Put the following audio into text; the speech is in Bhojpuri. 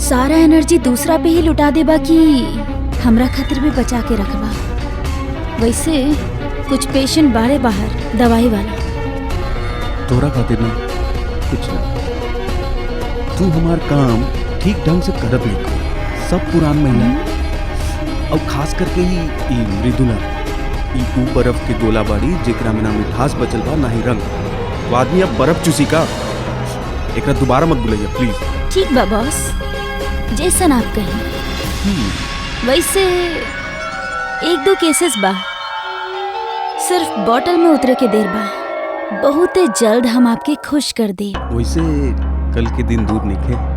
सारा एनर्जी दूसरा पे ही लुटा देबा कि हमरा खातिर भी बचा के रखबा। वैसे कुछ पेशेंट बारे बाहर दवाई वाला। तोरा खातिर ना कुछ ना, तू हमार काम ठीक ढंग से करत नहीं कर। सब पुरान महिला और खास करके ई मृदुला, ई ऊ बर्फ के गोला बाड़ी जेकरा में ना मिठास बचल बा ना ही रंग। वो आदमी अब बर्फ चूसी का। एकरा दोबारा मत बुलाइए प्लीज। ठीक बा बॉस, जैसन आप कहीं। वैसे एक दो केसेस बा, सिर्फ बॉटल में उतरे के देर बा। बहुत जल्द हम आपके खुश कर दे। वैसे कल के दिन दूर नहीं थे।